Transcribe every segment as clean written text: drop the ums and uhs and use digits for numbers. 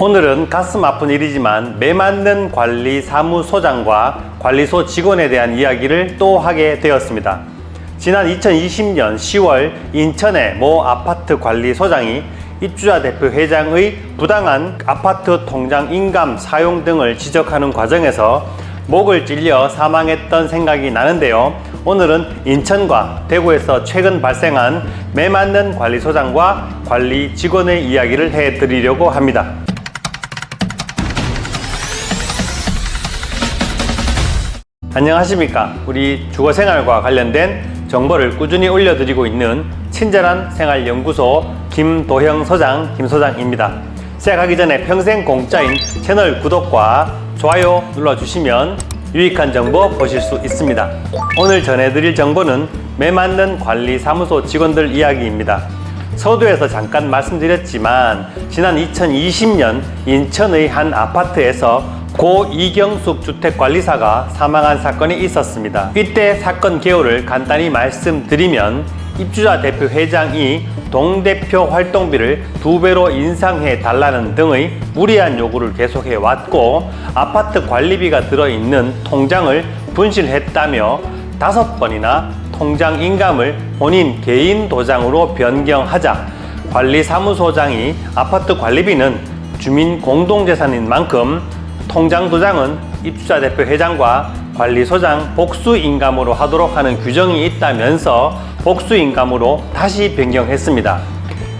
오늘은 가슴 아픈 일이지만 매맞는 관리사무소장과 관리소 직원에 대한 이야기를 또 하게 되었습니다. 지난 2020년 10월 인천의 모 아파트 관리소장이 입주자 대표 회장의 부당한 아파트 통장 인감 사용 등을 지적하는 과정에서 목을 찔려 사망했던 생각이 나는데요. 오늘은 인천과 대구에서 최근 발생한 매맞는 관리소장과 관리 직원의 이야기를 해드리려고 합니다. 안녕하십니까. 우리 주거생활과 관련된 정보를 꾸준히 올려드리고 있는 친절한 생활연구소 김도형 소장, 김 소장입니다. 시작하기 전에 평생 공짜인 채널 구독과 좋아요 눌러주시면 유익한 정보 보실 수 있습니다. 오늘 전해드릴 정보는 매맞는 관리사무소 직원들 이야기입니다. 서두에서 잠깐 말씀드렸지만 지난 2020년 인천의 한 아파트에서 고 이경숙 주택관리사가 사망한 사건이 있었습니다. 이때 사건 개요를 간단히 말씀드리면 입주자 대표 회장이 동대표 활동비를 2배로 인상해 달라는 등의 무리한 요구를 계속해 왔고 아파트 관리비가 들어있는 통장을 분실했다며 5번이나 통장 인감을 본인 개인 도장으로 변경하자 관리사무소장이 아파트 관리비는 주민 공동재산인 만큼 통장 도장은 입주자 대표 회장과 관리소장 복수 인감으로 하도록 하는 규정이 있다면서 복수 인감으로 다시 변경했습니다.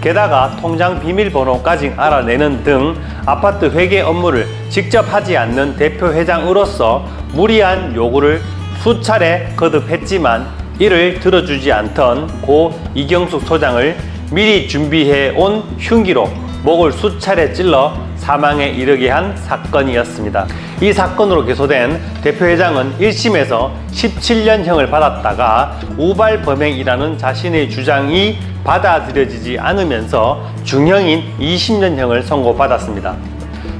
게다가 통장 비밀번호까지 알아내는 등 아파트 회계 업무를 직접 하지 않는 대표 회장으로서 무리한 요구를 수차례 거듭했지만 이를 들어주지 않던 고 이경숙 소장을 미리 준비해 온 흉기로 목을 수차례 찔러 사망에 이르게 한 사건이었습니다. 이 사건으로 기소된 대표 회장은 1심에서 17년형을 받았다가 우발 범행이라는 자신의 주장이 받아들여지지 않으면서 중형인 20년형을 선고받았습니다.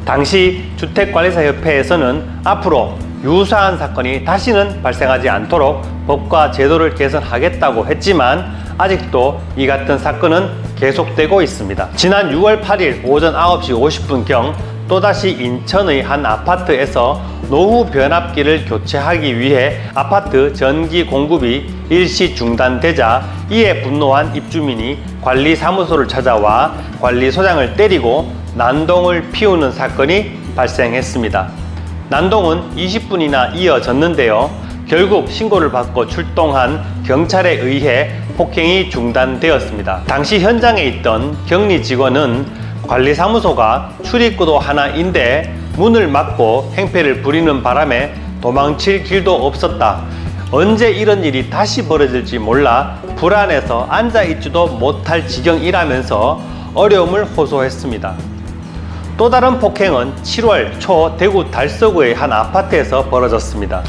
당시 주택관리사협회에서는 앞으로 유사한 사건이 다시는 발생하지 않도록 법과 제도를 개선하겠다고 했지만 아직도 이 같은 사건은 계속되고 있습니다. 지난 6월 8일 오전 9시 50분경 또다시 인천의 한 아파트에서 노후 변압기를 교체하기 위해 아파트 전기 공급이 일시 중단되자 이에 분노한 입주민이 관리사무소를 찾아와 관리소장을 때리고 난동을 피우는 사건이 발생했습니다. 난동은 20분이나 이어졌는데요. 결국 신고를 받고 출동한 경찰에 의해 폭행이 중단되었습니다. 당시 현장에 있던 격리 직원은 관리사무소가 출입구도 하나인데 문을 막고 행패를 부리는 바람에 도망칠 길도 없었다. 언제 이런 일이 다시 벌어질지 몰라 불안해서 앉아있지도 못할 지경이라면서 어려움을 호소했습니다. 또 다른 폭행은 7월 초 대구 달서구의 한 아파트에서 벌어졌습니다.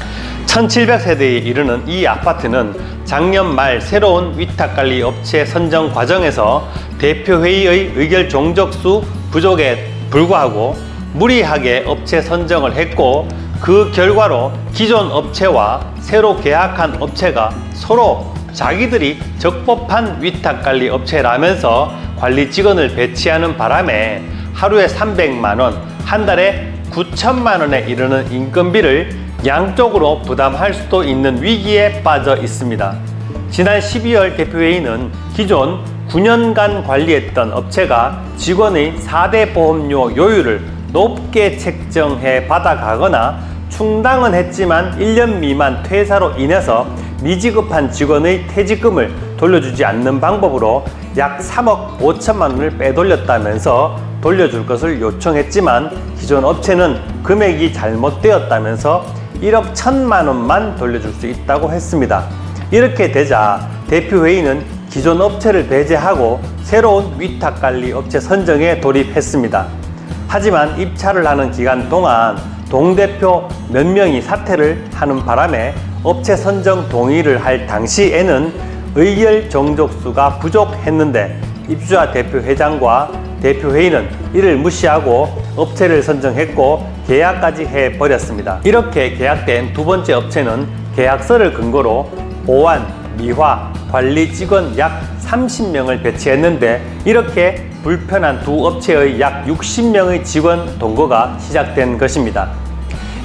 1700세대에 이르는 이 아파트는 작년 말 새로운 위탁관리 업체 선정 과정에서 대표회의의 의결 종족수 부족에 불구하고 무리하게 업체 선정을 했고 그 결과로 기존 업체와 새로 계약한 업체가 서로 자기들이 적법한 위탁관리 업체라면서 관리 직원을 배치하는 바람에 하루에 300만원, 한 달에 9천만원에 이르는 인건비를 양쪽으로 부담할 수도 있는 위기에 빠져 있습니다. 지난 12월 대표회의는 기존 9년간 관리했던 업체가 직원의 4대 보험료 요율을 높게 책정해 받아가거나 충당은 했지만 1년 미만 퇴사로 인해서 미지급한 직원의 퇴직금을 돌려주지 않는 방법으로 약 3억 5천만 원을 빼돌렸다면서 돌려줄 것을 요청했지만 기존 업체는 금액이 잘못되었다면서 1억 1천만 원만 돌려줄 수 있다고 했습니다. 이렇게 되자 대표회의는 기존 업체를 배제하고 새로운 위탁관리 업체 선정에 돌입했습니다. 하지만 입찰을 하는 기간 동안 동대표 몇 명이 사퇴를 하는 바람에 업체 선정 동의를 할 당시에는 의결 종족수가 부족했는데 입주자 대표 회장과 대표회의는 이를 무시하고 업체를 선정했고 계약까지 해버렸습니다. 이렇게 계약된 두 번째 업체는 계약서를 근거로 보안, 미화, 관리 직원 약 30명을 배치했는데 이렇게 불편한 두 업체의 약 60명의 직원 동거가 시작된 것입니다.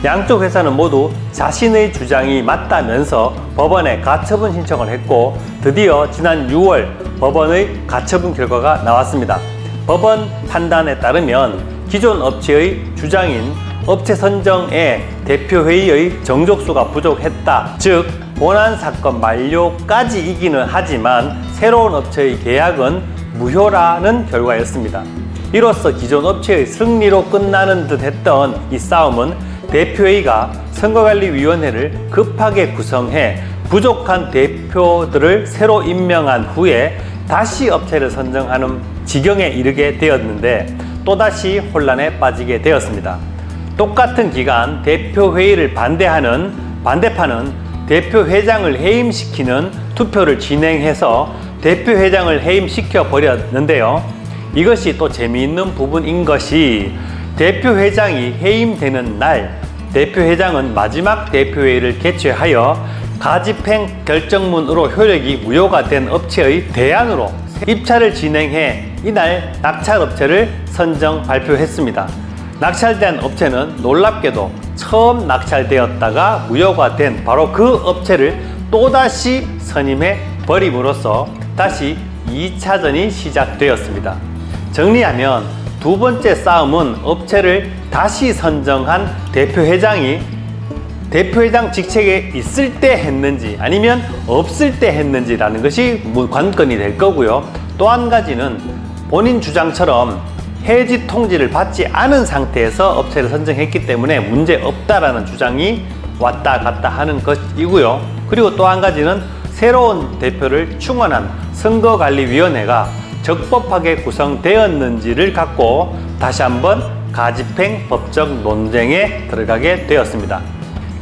양쪽 회사는 모두 자신의 주장이 맞다면서 법원에 가처분 신청을 했고 드디어 지난 6월 법원의 가처분 결과가 나왔습니다. 법원 판단에 따르면 기존 업체의 주장인 업체 선정의 대표회의의 정족수가 부족했다. 즉 본안 사건 만료까지 이기는 하지만 새로운 업체의 계약은 무효라는 결과였습니다. 이로써 기존 업체의 승리로 끝나는 듯 했던 이 싸움은 대표회의가 선거관리위원회를 급하게 구성해 부족한 대표들을 새로 임명한 후에 다시 업체를 선정하는 지경에 이르게 되었는데 또다시 혼란에 빠지게 되었습니다. 똑같은 기간 대표회의를 반대하는 반대파는 대표회장을 해임시키는 투표를 진행해서 대표회장을 해임시켜 버렸는데요. 이것이 또 재미있는 부분인 것이 대표회장이 해임되는 날 대표회장은 마지막 대표회의를 개최하여 가집행 결정문으로 효력이 무효가 된 업체의 대안으로 입찰을 진행해 이날 낙찰업체를 선정 발표했습니다. 낙찰된 업체는 놀랍게도 처음 낙찰되었다가 무효가 된 바로 그 업체를 또다시 선임해 버림으로써 다시 2차전이 시작되었습니다. 정리하면 두 번째 싸움은 업체를 다시 선정한 대표회장이 대표회장 직책에 있을 때 했는지 아니면 없을 때 했는지라는 것이 관건이 될 거고요. 또 한 가지는 본인 주장처럼 해지 통지를 받지 않은 상태에서 업체를 선정했기 때문에 문제 없다라는 주장이 왔다 갔다 하는 것이고요. 그리고 또 한 가지는 새로운 대표를 충원한 선거관리위원회가 적법하게 구성되었는지를 갖고 다시 한번 가집행 법적 논쟁에 들어가게 되었습니다.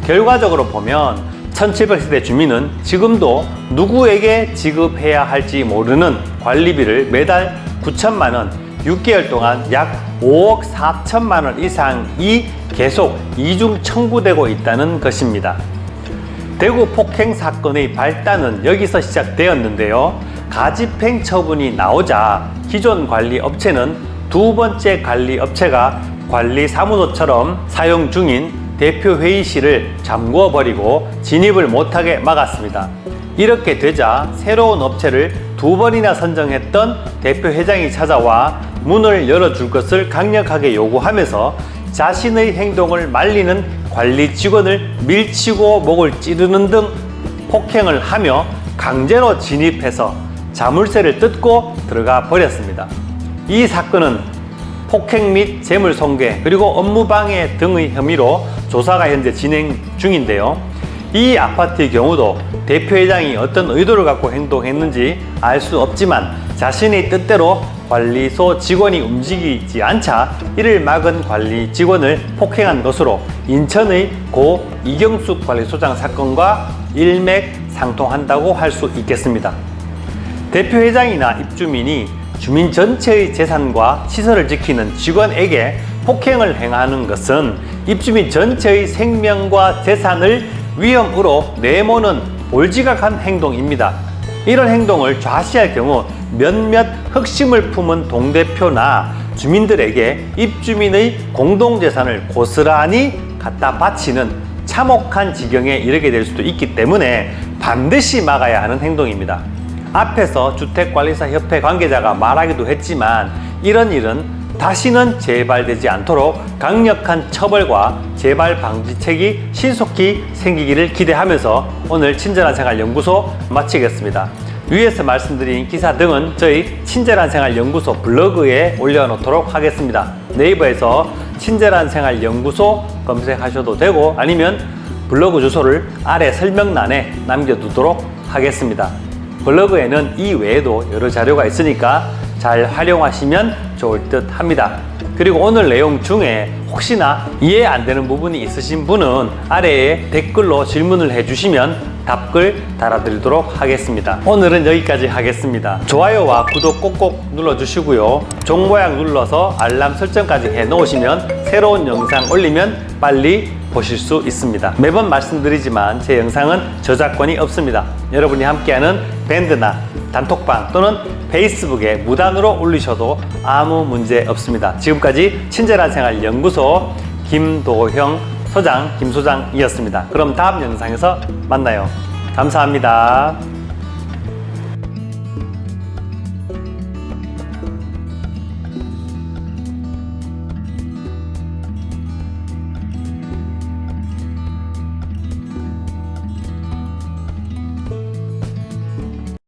결과적으로 보면 1700세대 주민은 지금도 누구에게 지급해야 할지 모르는 관리비를 매달 9천만 원, 6개월 동안 약 5억 4천만 원 이상이 계속 이중 청구되고 있다는 것입니다. 대구 폭행 사건의 발단은 여기서 시작되었는데요. 가집행 처분이 나오자 기존 관리 업체는 두 번째 관리 업체가 관리사무소처럼 사용 중인 대표회의실을 잠궈 버리고 진입을 못하게 막았습니다. 이렇게 되자 새로운 업체를 두 번이나 선정했던 대표회장이 찾아와 문을 열어줄 것을 강력하게 요구하면서 자신의 행동을 말리는 관리 직원을 밀치고 목을 찌르는 등 폭행을 하며 강제로 진입해서 자물쇠를 뜯고 들어가 버렸습니다. 이 사건은 폭행 및 재물손괴 그리고 업무방해 등의 혐의로 조사가 현재 진행 중인데요. 이 아파트의 경우도 대표회장이 어떤 의도를 갖고 행동했는지 알 수 없지만 자신의 뜻대로 관리소 직원이 움직이지 않자 이를 막은 관리 직원을 폭행한 것으로 인천의 고 이경숙 관리소장 사건과 일맥상통한다고 할 수 있겠습니다. 대표회장이나 입주민이 주민 전체의 재산과 시설을 지키는 직원에게 폭행을 행하는 것은 입주민 전체의 생명과 재산을 위험으로 내모는 몰지각한 행동입니다. 이런 행동을 좌시할 경우 몇몇 흑심을 품은 동대표나 주민들에게 입주민의 공동재산을 고스란히 갖다 바치는 참혹한 지경에 이르게 될 수도 있기 때문에 반드시 막아야 하는 행동입니다. 앞에서 주택관리사협회 관계자가 말하기도 했지만 이런 일은 다시는 재발되지 않도록 강력한 처벌과 재발 방지책이 신속히 생기기를 기대하면서 오늘 친절한생활연구소 마치겠습니다. 위에서 말씀드린 기사 등은 저희 친절한생활연구소 블로그에 올려놓도록 하겠습니다. 네이버에서 친절한생활연구소 검색하셔도 되고 아니면 블로그 주소를 아래 설명란에 남겨두도록 하겠습니다. 블로그에는 이 외에도 여러 자료가 있으니까 잘 활용하시면 좋을 듯 합니다. 그리고 오늘 내용 중에 혹시나 이해 안 되는 부분이 있으신 분은 아래에 댓글로 질문을 해주시면 답글 달아드리도록 하겠습니다. 오늘은 여기까지 하겠습니다. 좋아요와 구독 꼭꼭 눌러주시고요. 종 모양 눌러서 알람 설정까지 해 놓으시면 새로운 영상 올리면 빨리 보실 수 있습니다. 매번 말씀드리지만 제 영상은 저작권이 없습니다. 여러분이 함께하는 밴드나 단톡방 또는 페이스북에 무단으로 올리셔도 아무 문제 없습니다. 지금까지 친절한 생활 연구소 김도형 소장, 김 소장이었습니다. 그럼 다음 영상에서 만나요. 감사합니다.